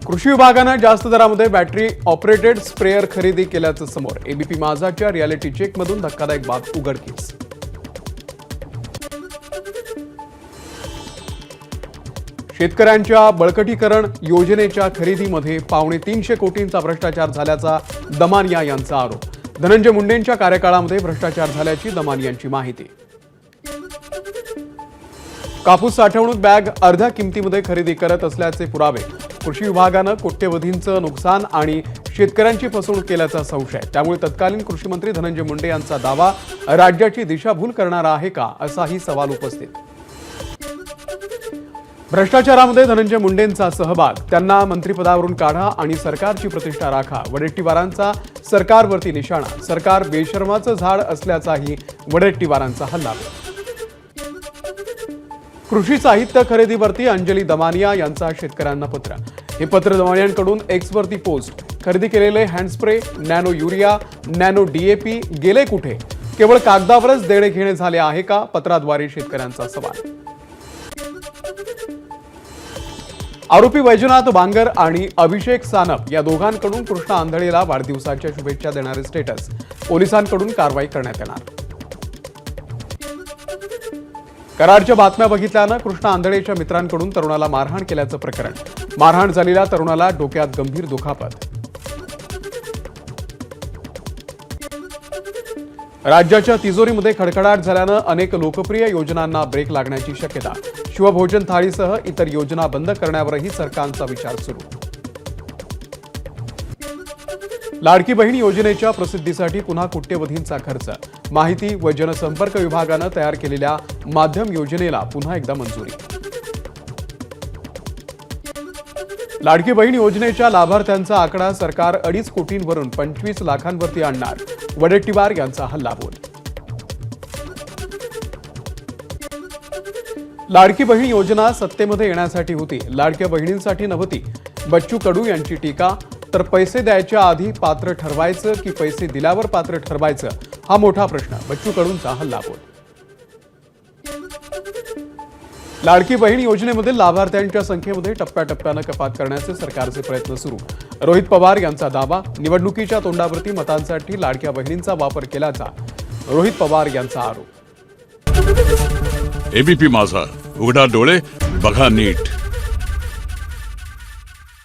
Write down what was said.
कृषी विभागाने जास्त दरामध्ये बॅटरी ऑपरेटेड स्प्रेअर खरेदी केल्याचं समोर एबीपी माझाच्या रियालिटी चेकमधून धक्कादायक बाब उघडकीस. शेतकऱ्यांच्या बळकटीकरण योजनेच्या खरेदीमध्ये 350 कोटींचा भ्रष्टाचार झाल्याचा दमानिया यांचा आरोप. धनंजय मुंडेंच्या कार्यकाळामध्ये भ्रष्टाचार झाल्याची दमानियांची माहिती. कापूस साठवणूक बॅग अर्ध्या किमतीमध्ये खरेदी करत असल्याचे पुरावे. कृषी विभागानं कोट्यवधींचं नुकसान आणि शेतकऱ्यांची फसवणूक केल्याचा संशय. त्यामुळे तत्कालीन कृषी मंत्री धनंजय मुंडे यांचा दावा राज्याची दिशाभूल करणारा आहे का, असाही सवाल उपस्थित. भ्रष्टाचारामध्ये धनंजय मुंडेंचा सहभाग, त्यांना मंत्रिपदावरून काढा आणि सरकारची प्रतिष्ठा राखा. वडेट्टीवारांचा सरकारवरती निशाणा. सरकार बेशर्माचं झाड असल्याचाही वडेट्टीवारांचा हल्ला. कृषी साहित्य खरेदीवरती अंजली दमानिया यांचा शेतकऱ्यांना पत्र. हे पत्र दमानियांकडून एक्सवरती पोस्ट. खरेदी केलेले हँडस्प्रे, नॅनो युरिया, नॅनो डीएपी गेले कुठे? केवळ कागदावरच देणे घेणे झाले आहे का? पत्राद्वारे शेतकऱ्यांचा सवाल. आरोपी वैजनाथ बांगर आणि अभिषेक सानप या दोघांकडून कृष्णा आंधळेला वाढदिवसाच्या शुभेच्छा देणारे स्टेटस. पोलिसांकडून कारवाई करण्यात येणार. कराडच्या बातम्या बघितल्यानं कृष्णा आंधळेच्या मित्रांकडून तरुणाला मारहाण केल्याचं प्रकरण. मारहाण झालेल्या तरुणाला डोक्यात गंभीर दुखापत. राज्याच्या तिजोरीमध्ये खडखडाट झाल्यानं अनेक लोकप्रिय योजनांना ब्रेक लागण्याची शक्यता. शिवभोजन थाळीसह इतर योजना बंद करण्यावरही सरकारचा विचार सुरू. लाडकी बहीण योजनेच्या प्रसिद्धीसाठी पुन्हा कोट्यवधींचा खर्च. माहिती व जनसंपर्क विभागानं तयार केलेल्या माध्यम योजनेला पुन्हा एकदा मंजुरी. लाडकी बहीण योजनेच्या लाभार्थ्यांचा आकडा सरकार 2.5 कोटींवरून 25 लाखांवरती आणणार. वडेट्टीवार यांचा हल्लाबोल. लाडकी बहीण योजना सत्तेमध्ये येण्यासाठी होती, लाडक्या बहिणींसाठी नव्हती. बच्चू कडू यांची टीका. तर पैसे द्यायच्या आधी पात्र ठरवायचं की पैसे दिल्यावर पात्र ठरवायचं, हा मोठा प्रश्न. बच्चू कडूंचा हल्लाबोल. लाडकी बहीण योजनेमध्ये लाभार्थ्यांच्या संख्येमध्ये टप्प्याटप्प्यानं कपात करण्याचे सरकारचे प्रयत्न सुरू. रोहित पवार यांचा दावा. निवडणुकीच्या तोंडावरती मतांसाठी लाडक्या बहिणींचा वापर केल्याचा रोहित पवार यांचा आरोप. एबीपी माझा, उघडा डोळे बघा नीट.